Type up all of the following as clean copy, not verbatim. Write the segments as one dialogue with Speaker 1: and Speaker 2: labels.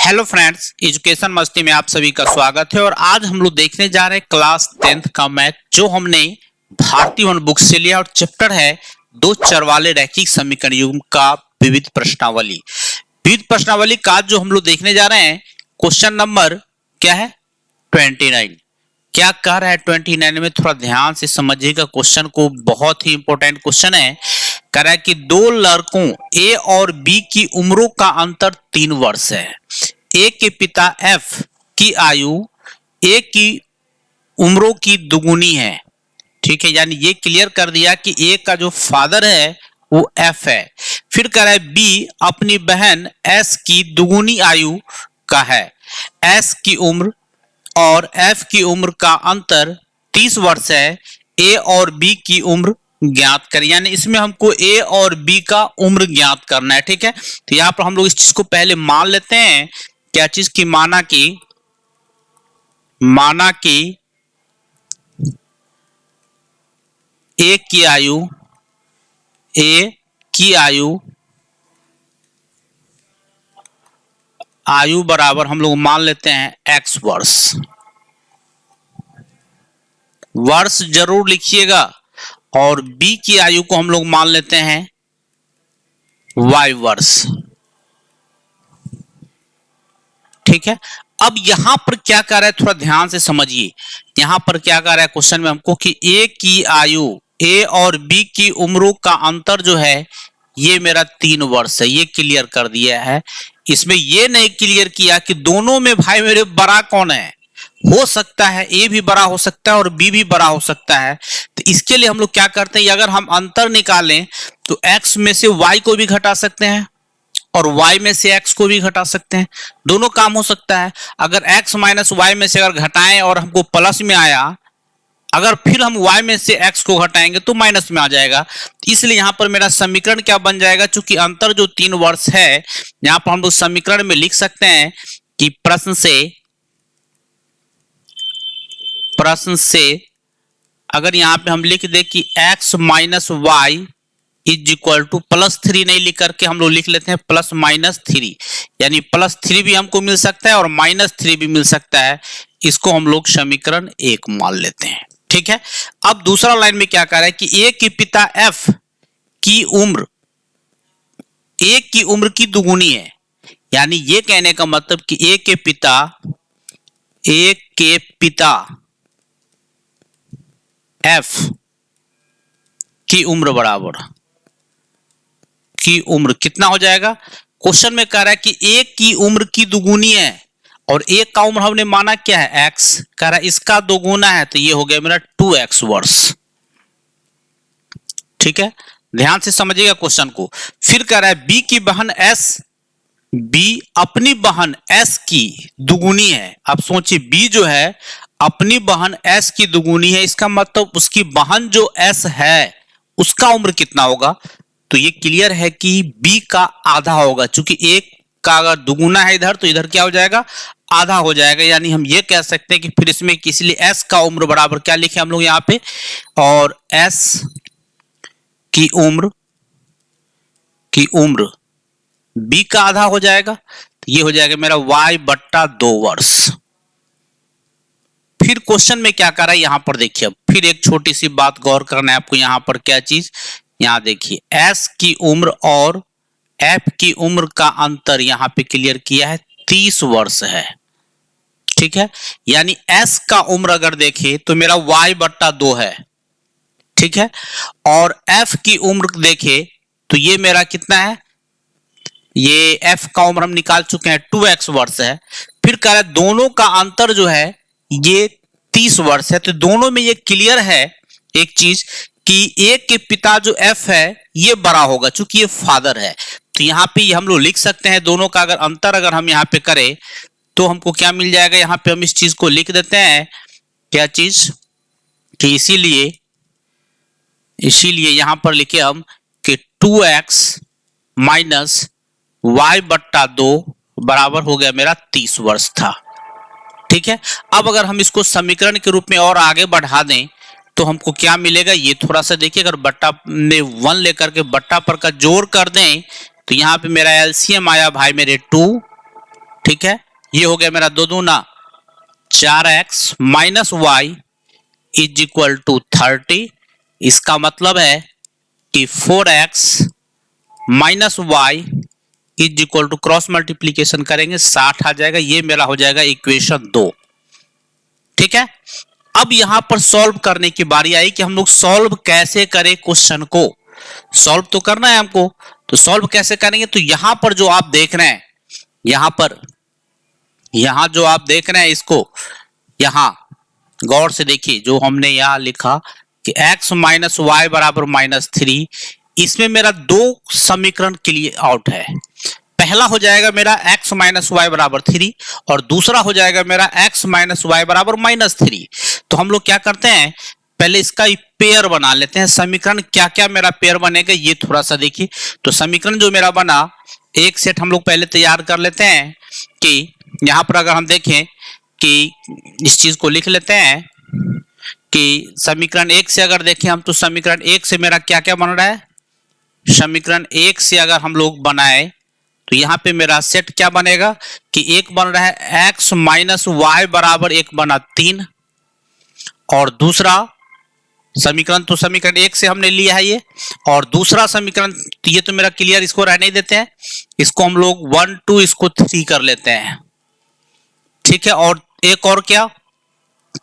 Speaker 1: Hello friends, education मस्ती में आप सभी का स्वागत है। और आज हम लोग देखने जा रहे हैं क्लास 10th का मैथ, जो हमने भारतीय वन बुक से लिया। और चैप्टर है दो चर वाले रैखिक समीकरण युग्म का विविध प्रश्नावली। विविध प्रश्नावली का जो हम लोग देखने जा रहे हैं, क्वेश्चन नंबर क्या है 29। क्या कह रहा है 29 में, थोड़ा ध्यान से समझिएगा क्वेश्चन को, बहुत ही इंपॉर्टेंट क्वेश्चन है। कह रहा है कि दो लड़कों ए और बी की उम्रों का अंतर 3 वर्ष है। ए के पिता एफ की आयु ए की उम्रों की दुगुनी है। ठीक है, यानी ये क्लियर कर दिया कि ए का जो फादर है वो एफ है। फिर कह रहा है बी अपनी बहन एस की दुगुनी आयु का है। एस की उम्र और एफ की उम्र का अंतर 30 वर्ष है। ए और बी की उम्र ज्ञात करें, यानी इसमें हमको ए और बी का उम्र ज्ञात करना है। ठीक है, तो यहां पर हम लोग इस चीज को पहले मान लेते हैं। क्या चीज की? माना कि ए की आयु बराबर हम लोग मान लेते हैं x वर्ष जरूर लिखिएगा। और b की आयु को हम लोग मान लेते हैं y वर्ष। ठीक है, अब यहां पर क्या कर रहा है, थोड़ा ध्यान से समझिए। यहां पर क्या कर रहा है क्वेश्चन में हमको कि ए और बी की उम्रों का अंतर जो है ये मेरा 3 वर्ष है। ये क्लियर कर दिया है। इसमें ये नहीं क्लियर किया कि दोनों में भाई मेरे बड़ा कौन है। हो सकता है ए भी बड़ा हो सकता है और बी भी बड़ा हो सकता है। तो इसके लिए हम लोग क्या करते हैं, अगर हम अंतर निकालें तो x में से y को भी घटा सकते हैं और y में से x को भी घटा सकते हैं। दोनों काम हो सकता है। अगर x माइनस y में से अगर घटाएं और हमको प्लस में आया, अगर फिर हम y में से x को घटाएंगे तो माइनस में आ जाएगा। इसलिए यहां पर मेरा समीकरण क्या बन जाएगा, चूंकि अंतर जो 3 वर्ष है, यहां पर हम लोग समीकरण में लिख सकते हैं कि प्रश्न से अगर यहां पे हम लिख दे कि x minus Y is equal to +3, नहीं लिख करके हम लोग लिख लेते हैं +-3, यानी +3 भी हमको मिल सकता है और -3 भी मिल सकता है। इसको हम लोग समीकरण 1 मान लेते हैं। ठीक है, अब दूसरा लाइन में क्या कह रहा है कि ए के पिता एफ की उम्र ए की उम्र की दुगुनी है। यानी ये कहने का मतलब कि ए के पिता एफ की उम्र बराबर की उम्र कितना हो जाएगा। क्वेश्चन में कह रहा है कि ए की उम्र की दुगुनी है और ए का उम्र हमने माना क्या है x, कह रहा है इसका दोगुना है, तो ये हो गया मेरा 2x वर्ष। ठीक है, ध्यान से समझिएगा क्वेश्चन को। फिर कह रहा है बी अपनी बहन s की दुगुनी है। अब सोचिए b जो है अपनी बहन s की दुगुनी है, इसका मतलब उसकी बहन जो s है उसका उम्र कितना होगा। तो ये क्लियर है कि b का आधा होगा, क्योंकि एक का अगर दुगुना है इधर तो इधर क्या हो जाएगा, आधा हो जाएगा। यानी हम ये कह सकते हैं कि फिर इसमें इसलिए s का उम्र बराबर क्या लिखे हम लोग यहाँ पे, और s की उम्र b का आधा हो जाएगा। तो ये हो जाएगा मेरा y/2 वर्ष। फिर क्वेश्चन में क्या कर रहा है यहां पर देखिए, अब फिर एक छोटी सी बात गौर करना है आपको। यहां पर क्या चीज, यहां देखिए s की उम्र और f की उम्र का अंतर यहां पे क्लियर किया है 30 वर्ष है। ठीक है, यानी s का उम्र अगर देखें तो मेरा y/2 है। ठीक है, और f की उम्र देखें तो ये मेरा कितना है, ये f का उम्र हम निकाल चुके हैं 2x वर्ष है। फिर कह रहा है दोनों का अंतर जो है ये 30 वर्ष है। तो दोनों में ये क्लियर है एक चीज कि ए के पिता जो f है ये बड़ा होगा, चूंकि ये फादर है। तो यहाँ पे हम लोग लिख सकते हैं दोनों का अगर अंतर अगर हम यहाँ पे करें तो हमको क्या मिल जाएगा। यहाँ पे हम इस चीज को लिख देते हैं, क्या चीज कि इसीलिए यहां पर लिखे हम कि 2x माइनस y/2 बराबर हो गया मेरा 30 वर्ष था। ठीक है, अब अगर हम इसको समीकरण के रूप में और आगे बढ़ा दें तो हमको क्या मिलेगा, ये थोड़ा सा देखिए। अगर बट्टा में 1 लेकर के बट्टा पर का जोड़ कर दें तो यहाँ पे मेरा एलसीएम आया भाई मेरे 2 ठीक है, ये हो गया मेरा 2 दूना 4x minus Y is equal to 30। इसका मतलब है कि 4x minus Y is equal to cross multiplication करेंगे 60 आ जाएगा। ये मेरा हो जाएगा इक्वेशन 2। ठीक है, अब यहां पर सॉल्व करने की बारी आई कि हम लोग सॉल्व कैसे करें क्वेश्चन को। सॉल्व तो करना है हमको, तो सॉल्व कैसे करेंगे। तो यहां पर जो आप देख रहे हैं, यहां जो आप देख रहे हैं, इसको यहां गौर से देखिए। जो हमने यहां लिखा कि x माइनस वाई बराबर -3, इसमें मेरा 2 समीकरण क्लियर आउट है। पहला हो जाएगा मेरा x माइनस वाई बराबर 3 और दूसरा हो जाएगा मेरा x माइनस वाई बराबर -3। तो हम लोग क्या करते हैं, पहले इसका पेयर बना लेते हैं। समीकरण क्या क्या मेरा पेयर बनेगा ये थोड़ा सा देखिए। तो समीकरण जो मेरा बना, एक सेट हम लोग पहले तैयार कर लेते हैं कि यहां पर अगर हम देखें कि इस चीज को लिख लेते हैं कि समीकरण 1 से अगर देखें हम, तो समीकरण 1 से मेरा क्या क्या बन रहा है। समीकरण 1 से अगर हम लोग बनाए तो यहाँ पे मेरा सेट क्या बनेगा कि एक बन रहा है x माइनस वाई बराबर 1 बना 3, और दूसरा समीकरण तो समीकरण 1 से हमने लिया है ये, और दूसरा समीकरण तो ये तो मेरा क्लियर, इसको रहने देते हैं, इसको हम लोग 1 2 इसको 3 कर लेते हैं। ठीक है, और एक और क्या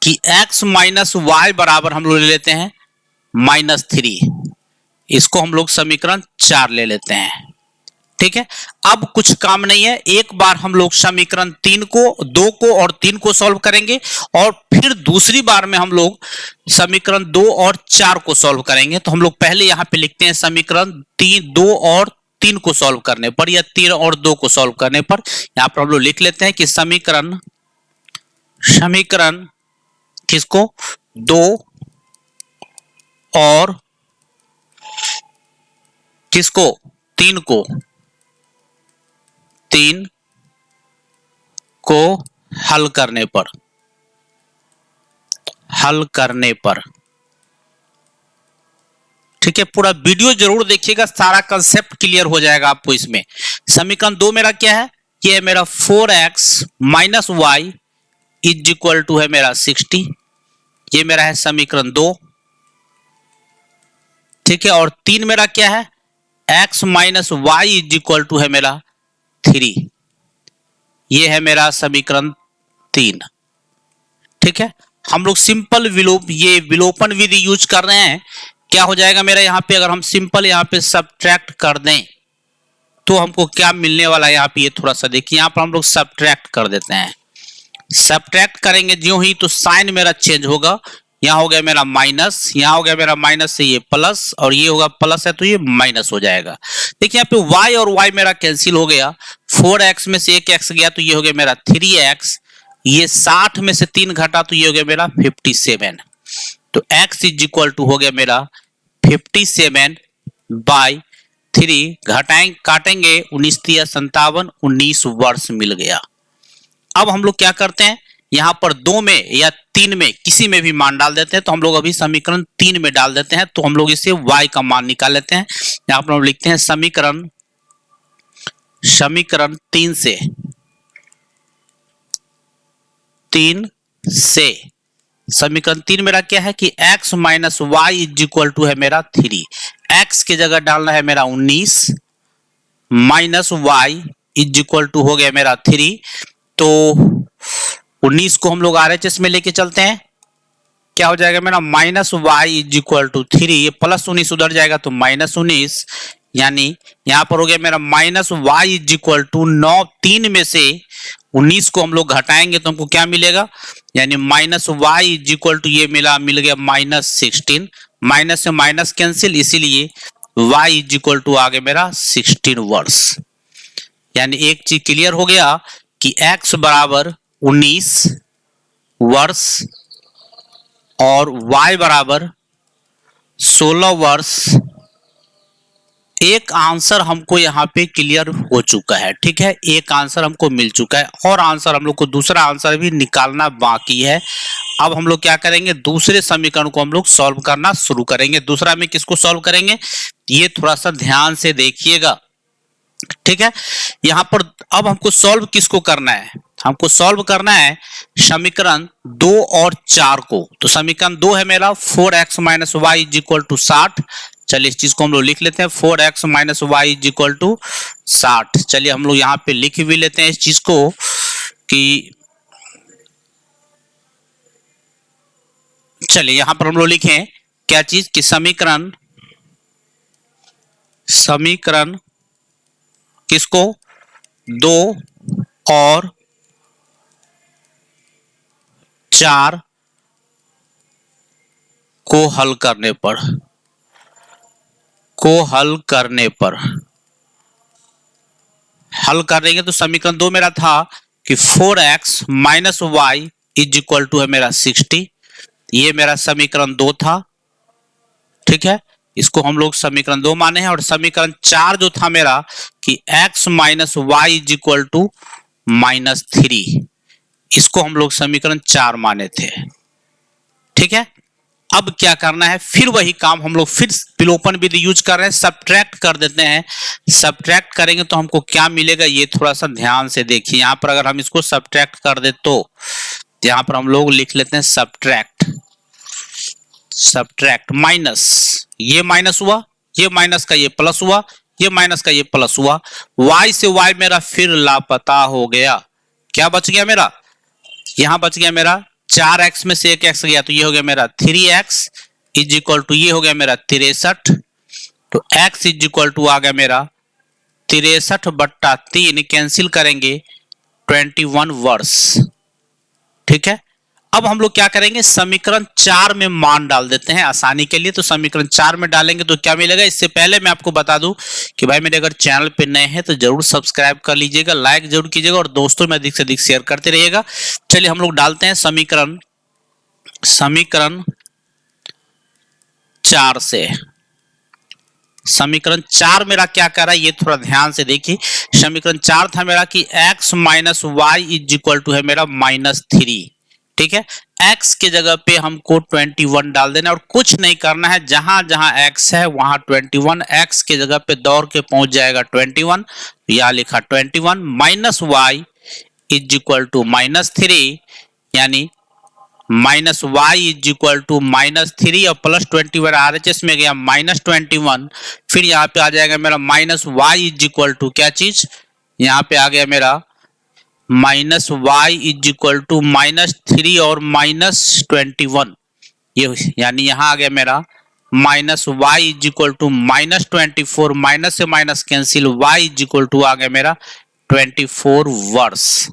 Speaker 1: कि x माइनस वाई बराबर हम लोग ले लेते हैं -3, इसको हम लोग समीकरण 4 ले लेते हैं। ठीक है, अब कुछ काम नहीं है, एक बार हम लोग समीकरण 2 को और 3 को सॉल्व करेंगे और फिर दूसरी बार में हम लोग समीकरण 2 और 4 को सॉल्व करेंगे। तो हम लोग पहले यहां पे लिखते हैं समीकरण 2 और 3 को सॉल्व करने पर, या 3 और 2 को सॉल्व करने पर यहां पर हम लोग लिख लेते हैं कि समीकरण किसको 2 और किसको 3 को हल करने पर। ठीक है, पूरा वीडियो जरूर देखिएगा, सारा कंसेप्ट क्लियर हो जाएगा आपको इसमें। समीकरण 2 मेरा क्या है, ये है मेरा 4x minus Y is equal to है मेरा 60, ये मेरा है समीकरण 2। ठीक है, और 3 मेरा क्या है, x minus Y is equal to है मेरा 3, ये है मेरा समीकरण 3। ठीक है, हम लोग सिंपल विलोपन विधि यूज कर रहे हैं। क्या हो जाएगा मेरा यहाँ पे, अगर हम सिंपल यहाँ पे सब्ट्रैक्ट कर दें तो हमको क्या मिलने वाला है। यहाँ पे ये थोड़ा सा देखिए, यहाँ पर हम लोग सब्ट्रैक्ट कर देते हैं। सब्ट्रैक्ट करेंगे ज्यों ही तो साइन मेरा चेंज होगा, यहाँ हो गया मेरा माइनस, यहाँ हो गया मेरा माइनस से ये प्लस, और ये होगा प्लस है तो ये माइनस हो जाएगा। देखिए यहाँ पे y और y मेरा कैंसिल हो गया, 4x में से 1 x गया तो ये हो गया मेरा 3x, ये 60 में से 3 घटा तो ये हो गया मेरा 57। तो x इज इक्वल टू हो गया मेरा 57/3, काटेंगे 19 3 57, 19 वर्ष मिल गया। अब हम लोग क्या करते हैं, यहां पर 2 में या 3 में किसी में भी मान डाल देते हैं। तो हम लोग अभी समीकरण 3 में डाल देते हैं, तो हम लोग इसे y का मान निकाल लेते हैं। यहां पर हम लिखते हैं समीकरण 3 से समीकरण 3 मेरा क्या है कि x minus Y is equal to है मेरा 3, x की जगह डालना है मेरा 19 minus Y is equal to हो गया मेरा 3। तो 19 को हम लोग RHS में लेके चलते हैं, क्या हो जाएगा मेरा minus Y is equal to 3, ये प्लस 19 उधर जाएगा तो माइनस 19, यानी यहां पर हो गया मेरा minus Y is equal to 9, 3 में से 19 को हम लोग घटाएंगे तो हमको क्या मिलेगा, यानी minus Y is equal to ये मिल गया -16, माइनस से माइनस कैंसिल, इसीलिए y इज इक्वल टू आ गया मेरा 16 वर्ष। यानी एक चीज क्लियर हो गया कि x बराबर 19 वर्ष और y बराबर 16 वर्ष। एक आंसर हमको यहाँ पे क्लियर हो चुका है। ठीक है, एक आंसर हमको मिल चुका है, और आंसर हम लोग को दूसरा आंसर भी निकालना बाकी है। अब हम लोग क्या करेंगे, दूसरे समीकरण को हम लोग सॉल्व करना शुरू करेंगे। दूसरा में किसको सॉल्व करेंगे, ये थोड़ा सा ध्यान से देखिएगा। ठीक है। यहां पर अब हमको सॉल्व किसको करना है, हमको सॉल्व करना है समीकरण 2 और 4 को। तो समीकरण 2 है मेरा 4x minus Y is equal to 60। चलिए इस चीज को हम लोग लिख लेते हैं, 4x minus Y is equal to 60। चलिए हम लोग यहाँ पे लिख भी लेते हैं इस चीज को कि चलिए यहां पर हम लोग लिखें क्या चीज कि समीकरण किसको 2 और 4 को हल करेंगे तो समीकरण 2 मेरा था कि 4x minus Y is equal to है मेरा 60। ये मेरा समीकरण 2 था, ठीक है। इसको हम लोग समीकरण 2 माने हैं। और समीकरण 4 जो था मेरा कि x minus Y is equal to -3, इसको हम लोग समीकरण 4 माने थे, ठीक है। अब क्या करना है, फिर वही काम हम लोग फिर विलोपन विधि यूज कर रहे हैं, सब्ट्रैक्ट कर देते हैं। सब्ट्रैक्ट करेंगे तो हमको क्या मिलेगा, ये थोड़ा सा ध्यान से देखिए। यहां पर अगर हम इसको सब्ट्रैक्ट कर दे तो यहां पर हम लोग लिख लेते हैं सब्ट्रैक्ट माइनस, ये माइनस हुआ, ये माइनस का ये प्लस हुआ, ये माइनस का ये प्लस हुआ, y से y मेरा फिर लापता हो गया। क्या बच गया मेरा, यहां बच गया मेरा 4x में से एक x गया तो ये हो गया मेरा 3x इज इक्वल टू ये हो गया मेरा 63। तो x इज इक्वल टू आ गया मेरा 63/3, कैंसिल करेंगे 21 वर्ष, ठीक है। अब हम लोग क्या करेंगे, समीकरण 4 में मान डाल देते हैं आसानी के लिए। तो समीकरण 4 में डालेंगे तो क्या मिलेगा, इससे पहले मैं आपको बता दूं कि भाई मेरे अगर चैनल पे नए हैं तो जरूर सब्सक्राइब कर लीजिएगा, लाइक जरूर कीजिएगा और दोस्तों में अधिक से अधिक शेयर करते रहिएगा। चलिए हम लोग डालते हैं समीकरण 4 से। समीकरण 4 मेरा क्या कर रहा है, ये थोड़ा ध्यान से देखिए। समीकरण 4 था मेरा कि x minus Y is equal to है मेरा -3, ठीक है। x के जगह पे हमको 21 डाल देना और कुछ नहीं करना है, जहां जहां x है वहां 21, x के जगह पे दौड़ के पहुंच जाएगा 21। यहां लिखा 21 minus Y is equal to -3, यानी minus Y is equal to -3 और प्लस 21 RHS में गया -21। फिर यहाँ पे आ जाएगा मेरा minus Y is equal to क्या चीज, यहाँ पे आ गया मेरा minus Y is equal to -3 और -21, ये यानी यहाँ आ गया मेरा minus Y is equal to -24, minus से minus cancel, Y is equal to आ गया मेरा 24 वर्ष।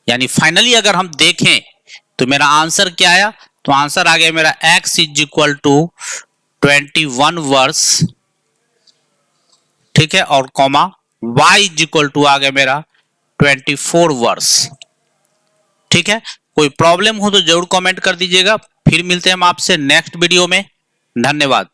Speaker 1: यानी फाइनली अगर हम देखें तो मेरा आंसर क्या आया, तो आंसर आ गया मेरा x इज इक्वल टू 21 वर्ष, ठीक है, और comma y is equal to आ गया मेरा 24 वर्ष, ठीक है। कोई प्रॉब्लम हो तो जरूर कमेंट कर दीजिएगा। फिर मिलते हैं हम आपसे नेक्स्ट वीडियो में। धन्यवाद।